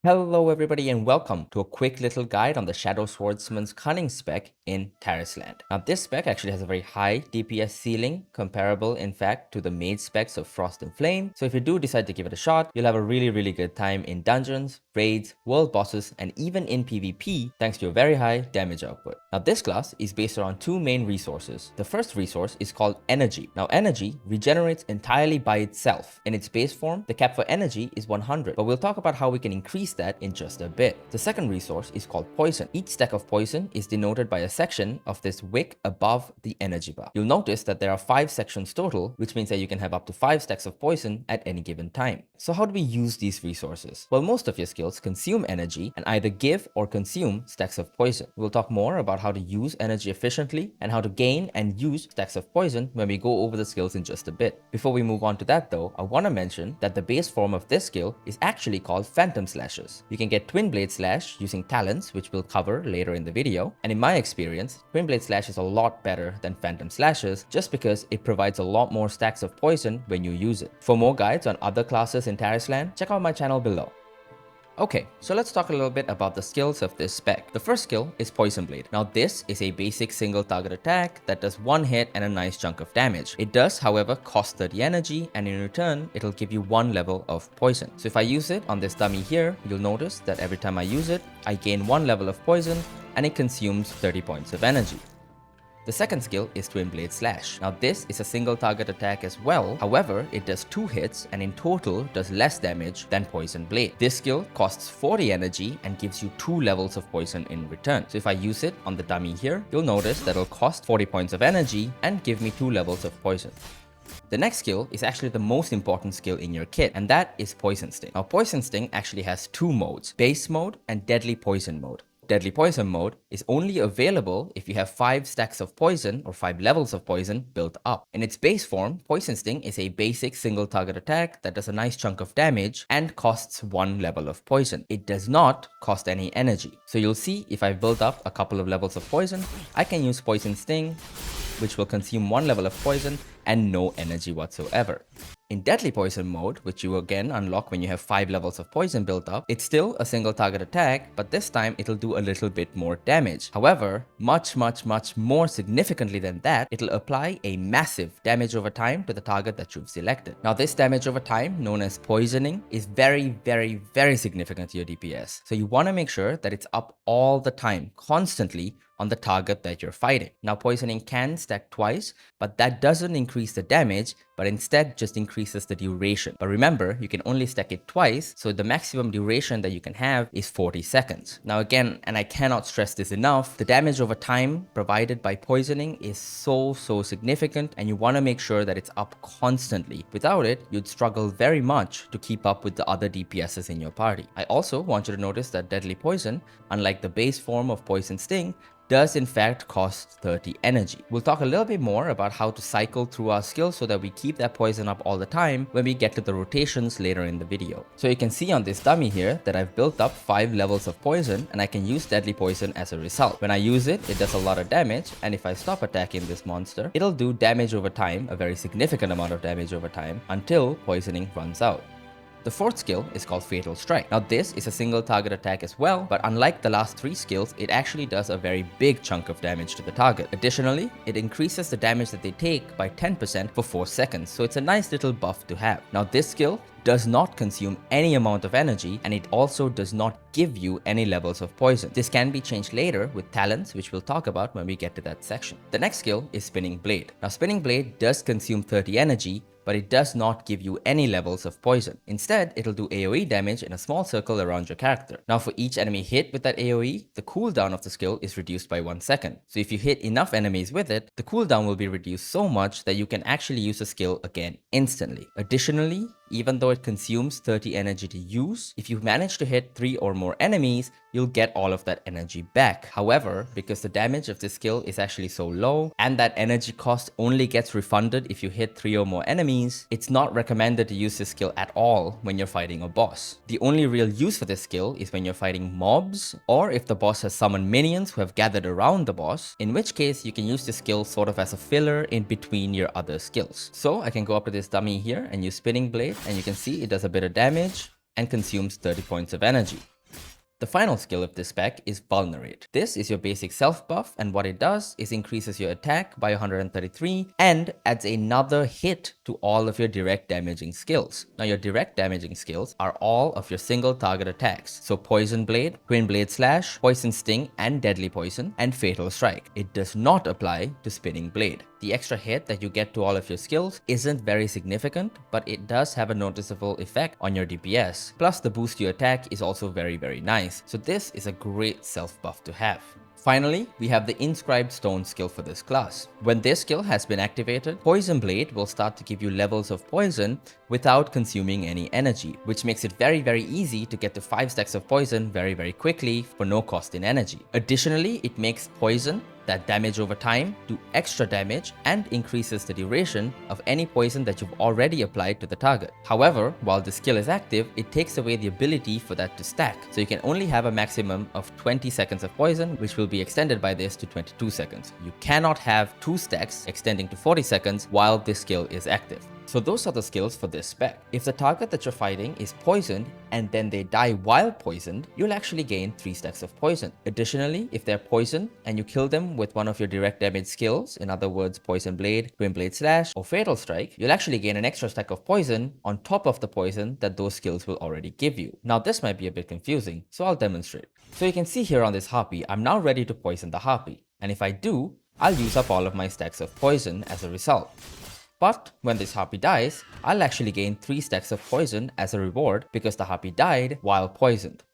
Hello everybody and welcome to a quick little guide on the Shadow Swordsman's Cunning spec in Tarisland. Now this spec actually has a very high DPS ceiling, comparable in fact to the mage specs of Frost and Flame. So if you do decide to give it a shot, you'll have a really good time in dungeons, raids, world bosses, and even in PvP thanks to a very high damage output. Now this class is based around two main resources. The first resource is called Energy. Now Energy regenerates entirely by itself. In its base form, the cap for Energy is 100, but we'll talk about how we can increase that in just a bit. The second resource is called Poison. Each stack of Poison is denoted by a section of this wick above the energy bar. You'll notice that there are 5 sections total, which means that you can have up to 5 stacks of Poison at any given time. So how do we use these resources? Well, most of your skills consume energy and either give or consume stacks of Poison. We'll talk more about how to use energy efficiently and how to gain and use stacks of Poison when we go over the skills in just a bit. Before we move on to that though, I want to mention that the base form of this skill is actually called Phantom Slashes. You can get Twin Blade Slash using talents, which we'll cover later in the video. And in my experience, Twin Blade Slash is a lot better than Phantom Slashes just because it provides a lot more stacks of poison when you use it. For more guides on other classes in Tarisland, check out my channel below. Okay, so let's talk a little bit about the skills of this spec. The first skill is Poison Blade. Now this is a basic single target attack that does one hit and a nice chunk of damage. It does, however, cost 30 energy, and in return, it'll give you 1 level of poison. So if I use it on this dummy here, you'll notice that every time I use it, I gain 1 level of poison and it consumes 30 points of energy. The second skill is Twin Blade Slash. Now this is a single target attack as well, however it does 2 hits and in total does less damage than Poison Blade. This skill costs 40 energy and gives you 2 levels of poison in return. So if I use it on the dummy here, you'll notice that it'll cost 40 points of energy and give me 2 levels of poison. The next skill is actually the most important skill in your kit, and that is Poison Sting. Now Poison Sting actually has 2 modes, Base Mode and Deadly Poison Mode. Deadly Poison Mode is only available if you have 5 stacks of poison or 5 levels of poison built up. In its base form, Poison Sting is a basic single target attack that does a nice chunk of damage and costs 1 level of poison. It does not cost any energy. So you'll see if I've built up a couple of levels of poison, I can use Poison Sting, which will consume 1 level of poison and no energy whatsoever. In Deadly Poison Mode, which you again unlock when you have 5 levels of poison built up, it's still a single target attack, but this time it'll do a little bit more damage. However, much more significantly than that, it'll apply a massive damage over time to the target that you've selected. Now this damage over time, known as poisoning, is very significant to your DPS. So you want to make sure that it's up all the time, constantly, on the target that you're fighting. Now poisoning can stack twice, but that doesn't increase the damage, but instead just increases the duration. But remember, you can only stack it twice, so the maximum duration that you can have is 40 seconds. Now again, and I cannot stress this enough, the damage over time provided by poisoning is so significant, and you want to make sure that it's up constantly. Without it, you'd struggle very much to keep up with the other DPSs in your party. I also want you to notice that Deadly Poison, unlike the base form of Poison Sting, does in fact cost 30 energy. We'll talk a little bit more about how to cycle through our skills so that we keep that poison up all the time when we get to the rotations later in the video. So you can see on this dummy here that I've built up 5 levels of poison and I can use Deadly Poison as a result. When I use it, it does a lot of damage, and if I stop attacking this monster, it'll do damage over time, a very significant amount of damage over time, until poisoning runs out. The fourth skill is called Fatal Strike. Now this is a single target attack as well, but unlike the last 3 skills, it actually does a very big chunk of damage to the target. Additionally, it increases the damage that they take by 10% for 4 seconds, so it's a nice little buff to have. Now this skill does not consume any amount of energy, and it also does not give you any levels of poison. This can be changed later with talents, which we'll talk about when we get to that section. The next skill is Spinning Blade. Now Spinning Blade does consume 30 energy, but it does not give you any levels of poison. Instead, it'll do AoE damage in a small circle around your character. Now for each enemy hit with that AoE, the cooldown of the skill is reduced by 1 second. So if you hit enough enemies with it, the cooldown will be reduced so much that you can actually use the skill again instantly. Additionally, even though it consumes 30 energy to use, if you manage to hit 3 or more enemies, you'll get all of that energy back. However, because the damage of this skill is actually so low, and that energy cost only gets refunded if you hit 3 or more enemies, it's not recommended to use this skill at all when you're fighting a boss. The only real use for this skill is when you're fighting mobs, or if the boss has summoned minions who have gathered around the boss, in which case you can use this skill sort of as a filler in between your other skills. So I can go up to this dummy here and use Spinning Blade, and you can see it does a bit of damage, and consumes 30 points of energy. The final skill of this spec is Vulnerate. This is your basic self buff, and what it does is increases your attack by 133 and adds another hit to all of your direct damaging skills. Now your direct damaging skills are all of your single target attacks, so Poison Blade, Twin Blade Slash, Poison Sting and Deadly Poison, and Fatal Strike. It does not apply to Spinning Blade. The extra hit that you get to all of your skills isn't very significant, but it does have a noticeable effect on your DPS. Plus the boost to your attack is also very nice, so this is a great self buff to have. Finally, we have the Inscribed Stone skill for this class. When this skill has been activated, Poison Blade will start to give you levels of poison without consuming any energy, which makes it very easy to get to 5 stacks of poison very quickly for no cost in energy. Additionally, it makes poison, that damage over time, do extra damage and increases the duration of any poison that you've already applied to the target. However, while the skill is active, it takes away the ability for that to stack, so you can only have a maximum of 20 seconds of poison, which will be extended by this to 22 seconds. You cannot have 2 stacks extending to 40 seconds while this skill is active. So those are the skills for this spec. If the target that you're fighting is poisoned and then they die while poisoned, you'll actually gain 3 stacks of poison. Additionally, if they're poisoned and you kill them with one of your direct damage skills, in other words Poison Blade, Twin Blade Slash or Fatal Strike, you'll actually gain an extra stack of poison on top of the poison that those skills will already give you. Now this might be a bit confusing, so I'll demonstrate. So you can see here on this harpy, I'm now ready to poison the harpy, and if I do, I'll use up all of my stacks of poison as a result. But when this harpy dies, I'll actually gain 3 stacks of poison as a reward because the harpy died while poisoned.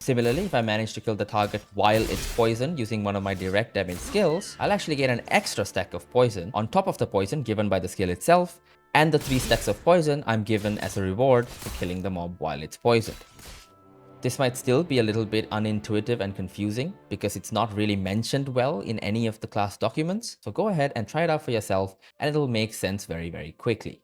Similarly, if I manage to kill the target while it's poisoned using one of my direct damage skills, I'll actually get an extra stack of poison on top of the poison given by the skill itself and the 3 stacks of poison I'm given as a reward for killing the mob while it's poisoned. This might still be a little bit unintuitive and confusing because it's not really mentioned well in any of the class documents, so go ahead and try it out for yourself and it'll make sense very quickly.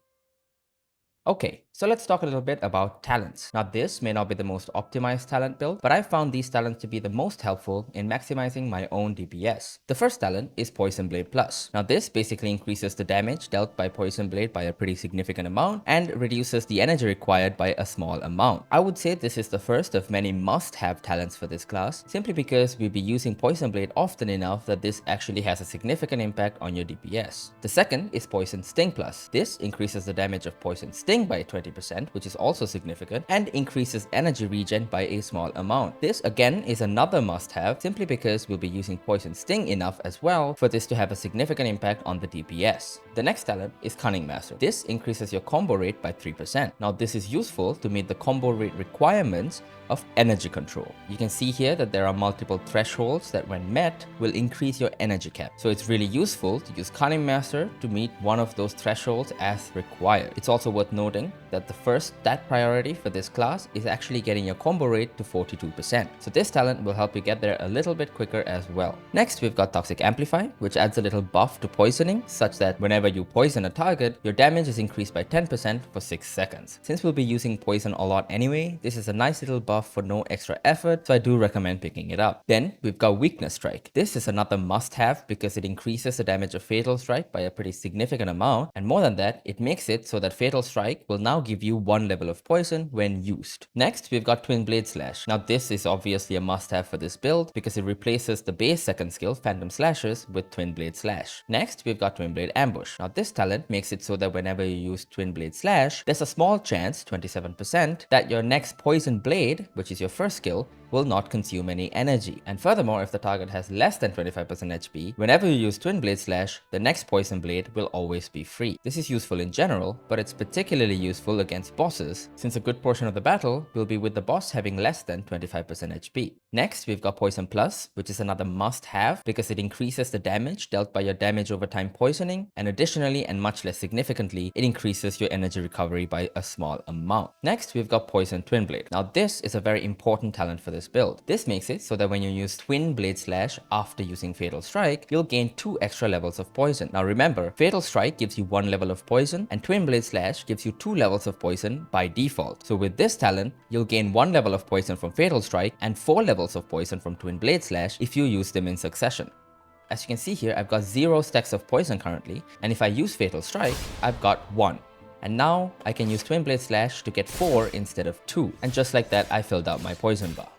Okay, so let's talk a little bit about talents. Now this may not be the most optimized talent build, but I found these talents to be the most helpful in maximizing my own DPS. The first talent is Poison Blade Plus. Now this basically increases the damage dealt by Poison Blade by a pretty significant amount and reduces the energy required by a small amount. I would say this is the first of many must-have talents for this class, simply because we'll be using Poison Blade often enough that this actually has a significant impact on your DPS. The second is Poison Sting Plus. This increases the damage of Poison Sting by 20%, which is also significant, and increases energy regen by a small amount. This again is another must-have simply because we'll be using Poison Sting enough as well for this to have a significant impact on the DPS. The next talent is Cunning Master. This increases your combo rate by 3%. Now this is useful to meet the combo rate requirements of energy control. You can see here that there are multiple thresholds that when met will increase your energy cap. So it's really useful to use Cunning Master to meet one of those thresholds as required. It's also worth noting that the first stat priority for this class is actually getting your combo rate to 42%. So this talent will help you get there a little bit quicker as well. Next, we've got Toxic Amplify, which adds a little buff to poisoning such that whenever you poison a target, your damage is increased by 10% for 6 seconds. Since we'll be using poison a lot anyway, this is a nice little buff for no extra effort, so I do recommend picking it up. Then we've got Weakness Strike. This is another must-have because it increases the damage of Fatal Strike by a pretty significant amount, and more than that, it makes it so that Fatal Strike will now give you 1 level of poison when used. Next, we've got Twin Blade Slash. Now this is obviously a must-have for this build because it replaces the base second skill Phantom Slashes with Twin Blade Slash. Next, we've got Twin Blade Ambush. Now this talent makes it so that whenever you use Twin Blade Slash, there's a small chance, 27%, that your next Poison Blade, which is your first skill, will not consume any energy. And furthermore, if the target has less than 25% HP, whenever you use Twin Blade Slash, the next Poison Blade will always be free. This is useful in general, but it's particularly useful against bosses, since a good portion of the battle will be with the boss having less than 25% HP. Next, we've got Poison Plus, which is another must-have because it increases the damage dealt by your damage over time poisoning, and additionally, and much less significantly, it increases your energy recovery by a small amount. Next, we've got Poison Twin Blade. Now this is a very important talent for this build. This makes it so that when you use Twin Blade Slash after using Fatal Strike, you'll gain 2 extra levels of poison. Now remember, Fatal Strike gives you 1 level of poison and Twin Blade Slash gives you 2 levels of poison by default. So with this talent, you'll gain 1 level of poison from Fatal Strike and 4 levels of poison from Twin Blade Slash if you use them in succession. As you can see here, I've got 0 stacks of poison currently, and if I use Fatal Strike, I've got 1. And now I can use Twin Blade Slash to get 4 instead of 2. And just like that, I filled out my poison bar.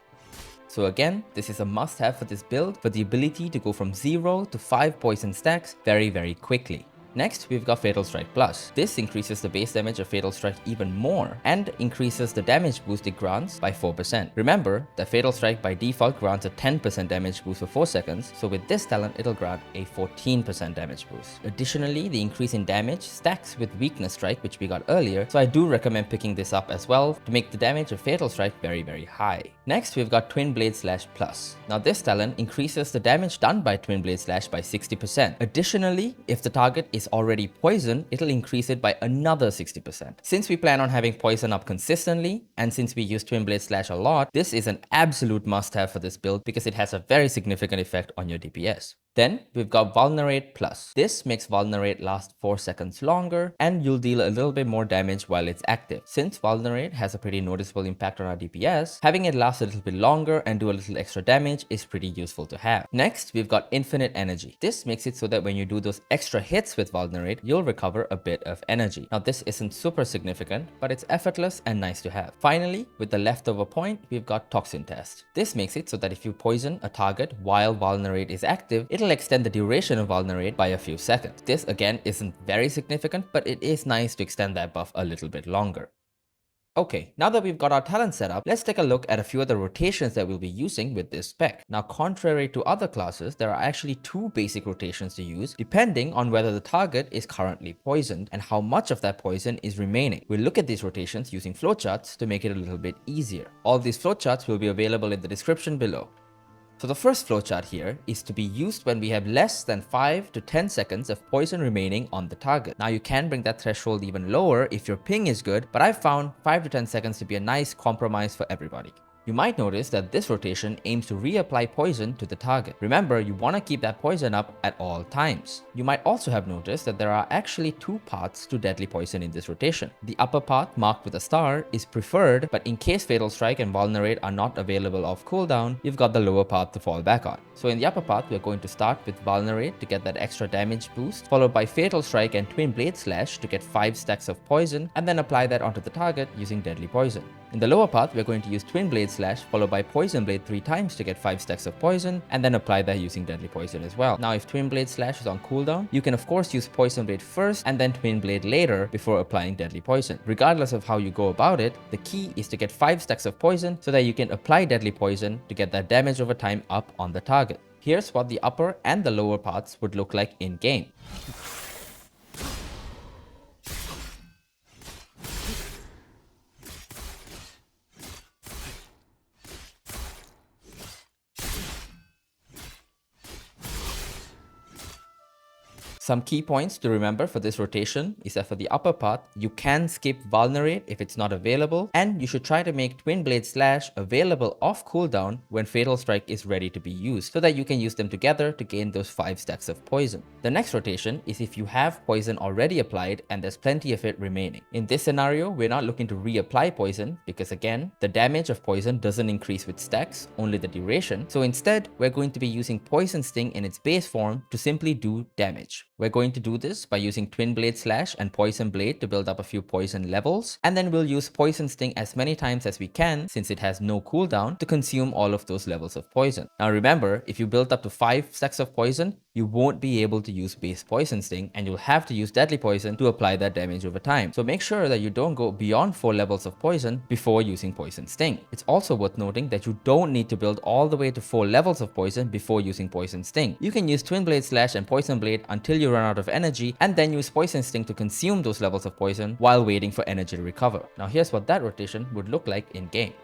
So again, this is a must-have for this build for the ability to go from 0 to 5 poison stacks very quickly. Next, we've got Fatal Strike Plus. This increases the base damage of Fatal Strike even more and increases the damage boost it grants by 4%. Remember that Fatal Strike by default grants a 10% damage boost for 4 seconds, so with this talent it'll grant a 14% damage boost. Additionally, the increase in damage stacks with Weakness Strike, which we got earlier, so I do recommend picking this up as well to make the damage of Fatal Strike very high. Next, we've got Twin Blade Slash Plus. Now this talent increases the damage done by Twin Blade Slash by 60%. Additionally, if the target is already poisoned, it'll increase it by another 60%. Since we plan on having poison up consistently, and since we use Twin Blade Slash a lot, this is an absolute must-have for this build because it has a very significant effect on your DPS. Then we've got Vulnerate Plus. This makes Vulnerate last 4 seconds longer and you'll deal a little bit more damage while it's active. Since Vulnerate has a pretty noticeable impact on our DPS, having it last a little bit longer and do a little extra damage is pretty useful to have. Next, we've got Infinite Energy. This makes it so that when you do those extra hits with Vulnerate, you'll recover a bit of energy. Now this isn't super significant, but it's effortless and nice to have. Finally, with the leftover point, we've got Toxin Test. This makes it so that if you poison a target while Vulnerate is active, it'll extend the duration of Vulnerate by a few seconds. This again isn't very significant, but it is nice to extend that buff a little bit longer. Okay, now that we've got our talent set up, let's take a look at a few of the rotations that we'll be using with this spec. Now, contrary to other classes, there are actually 2 basic rotations to use, depending on whether the target is currently poisoned and how much of that poison is remaining. We'll look at these rotations using flowcharts to make it a little bit easier. All these flowcharts will be available in the description below. So the first flowchart here is to be used when we have less than 5 to 10 seconds of poison remaining on the target. Now you can bring that threshold even lower if your ping is good, but I've found 5 to 10 seconds to be a nice compromise for everybody. You might notice that this rotation aims to reapply poison to the target. Remember, you want to keep that poison up at all times. You might also have noticed that there are actually 2 paths to deadly poison in this rotation. The upper path, marked with a star, is preferred, but in case Fatal Strike and Vulnerate are not available off cooldown, you've got the lower path to fall back on. So in the upper path, we're going to start with Vulnerate to get that extra damage boost, followed by Fatal Strike and Twin Blade Slash to get 5 stacks of poison, and then apply that onto the target using Deadly Poison. In the lower path, we're going to use Twin Blade Slash followed by Poison Blade 3 times to get 5 stacks of poison, and then apply that using Deadly Poison as well. Now if Twin Blade Slash is on cooldown, you can of course use Poison Blade first and then Twin Blade later before applying Deadly Poison. Regardless of how you go about it, the key is to get 5 stacks of poison so that you can apply Deadly Poison to get that damage over time up on the target. Here's what the upper and the lower paths would look like in game. Some key points to remember for this rotation is that for the upper path, you can skip Vulnerate if it's not available, and you should try to make Twin Blade Slash available off cooldown when Fatal Strike is ready to be used, so that you can use them together to gain those 5 stacks of poison. The next rotation is if you have poison already applied and there's plenty of it remaining. In this scenario, we're not looking to reapply poison because again, the damage of poison doesn't increase with stacks, only the duration. So instead, we're going to be using Poison Sting in its base form to simply do damage. We're going to do this by using Twin Blade Slash and Poison Blade to build up a few poison levels, and then we'll use Poison Sting as many times as we can, since it has no cooldown, to consume all of those levels of poison. Now remember, if you build up to 5 stacks of poison, you won't be able to use base Poison Sting, and you'll have to use Deadly Poison to apply that damage over time. So make sure that you don't go beyond 4 levels of poison before using Poison Sting. It's also worth noting that you don't need to build all the way to 4 levels of poison before using Poison Sting. You can use Twin Blade Slash and Poison Blade until you run out of energy, and then use Poison Sting to consume those levels of poison while waiting for energy to recover. Now here's what that rotation would look like in game.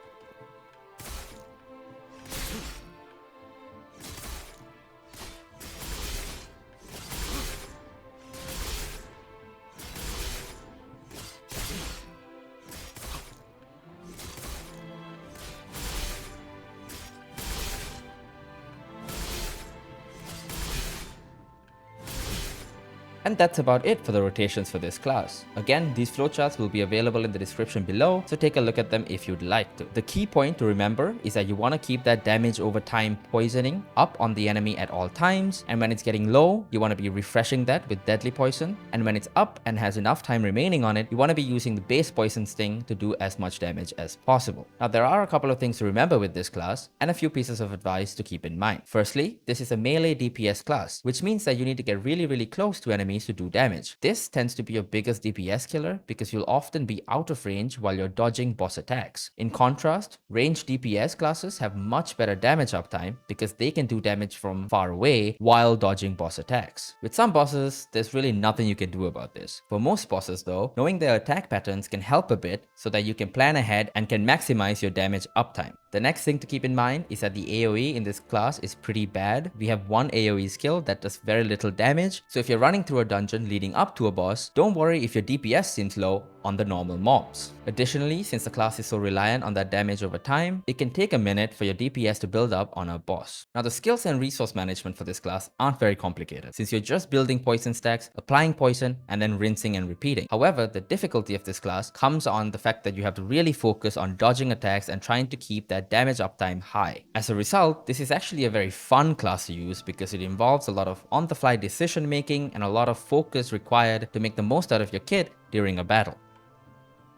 And that's about it for the rotations for this class. Again, these flowcharts will be available in the description below, so take a look at them if you'd like to. The key point to remember is that you want to keep that damage over time poisoning up on the enemy at all times, and when it's getting low, you want to be refreshing that with deadly poison, and when it's up and has enough time remaining on it, you want to be using the base poison sting to do as much damage as possible. Now, there are a couple of things to remember with this class, and a few pieces of advice to keep in mind. Firstly, this is a melee DPS class, which means that you need to get really close to enemies to do damage. This tends to be your biggest DPS killer because you'll often be out of range while you're dodging boss attacks. In contrast, ranged DPS classes have much better damage uptime because they can do damage from far away while dodging boss attacks. With some bosses, there's really nothing you can do about this. For most bosses though, knowing their attack patterns can help a bit so that you can plan ahead and can maximize your damage uptime. The next thing to keep in mind is that the AoE in this class is pretty bad. We have one AoE skill that does very little damage, so if you're running through a dungeon leading up to a boss, don't worry if your DPS seems low on the normal mobs. Additionally, since the class is so reliant on that damage over time, it can take a minute for your DPS to build up on a boss. Now, the skills and resource management for this class aren't very complicated, since you're just building poison stacks, applying poison, and then rinsing and repeating. However, the difficulty of this class comes on the fact that you have to really focus on dodging attacks and trying to keep that damage uptime high. As a result, this is actually a very fun class to use because it involves a lot of on-the-fly decision making and a lot of focus required to make the most out of your kit during a battle.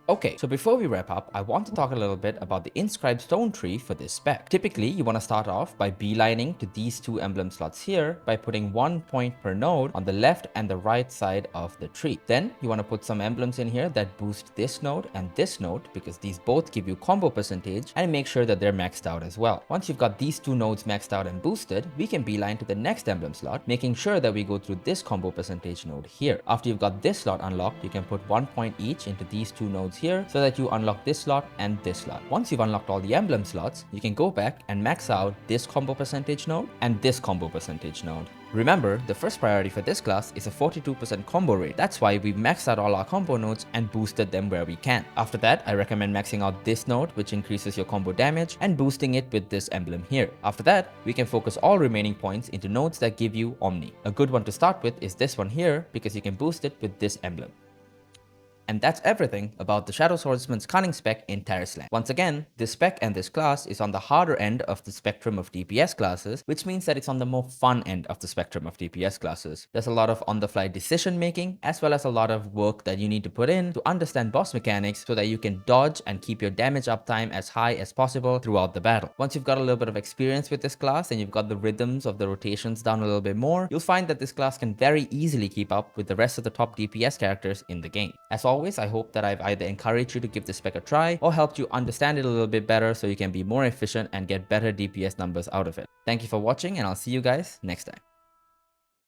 Okay, so before we wrap up, I want to talk a little bit about the Inscribe stone tree for this spec. Typically, you want to start off by beelining to these two emblem slots here by putting 1 point per node on the left and the right side of the tree. Then you want to put some emblems in here that boost this node and this node because these both give you combo percentage, and make sure that they're maxed out as well. Once you've got these two nodes maxed out and boosted, we can beeline to the next emblem slot, making sure that we go through this combo percentage node here. After you've got this slot unlocked, you can put 1 point each into these two nodes here so that you unlock this slot and this slot. Once you've unlocked all the emblem slots, you can go back and max out this combo percentage node and this combo percentage node. Remember, the first priority for this class is a 42% combo rate. That's why we maxed out all our combo nodes and boosted them where we can. After that, I recommend maxing out this node, which increases your combo damage, and boosting it with this emblem here. After that, we can focus all remaining points into nodes that give you Omni. A good one to start with is this one here because you can boost it with this emblem. And that's everything about the Shadow Swordsman's Cunning spec in Tarisland. Once again, this spec and this class is on the harder end of the spectrum of DPS classes, which means that it's on the more fun end of the spectrum of DPS classes. There's a lot of on-the-fly decision making, as well as a lot of work that you need to put in to understand boss mechanics so that you can dodge and keep your damage uptime as high as possible throughout the battle. Once you've got a little bit of experience with this class and you've got the rhythms of the rotations down a little bit more, you'll find that this class can very easily keep up with the rest of the top DPS characters in the game. As always, I hope that I've either encouraged you to give this spec a try or helped you understand it a little bit better so you can be more efficient and get better DPS numbers out of it. Thank you for watching, and I'll see you guys next time.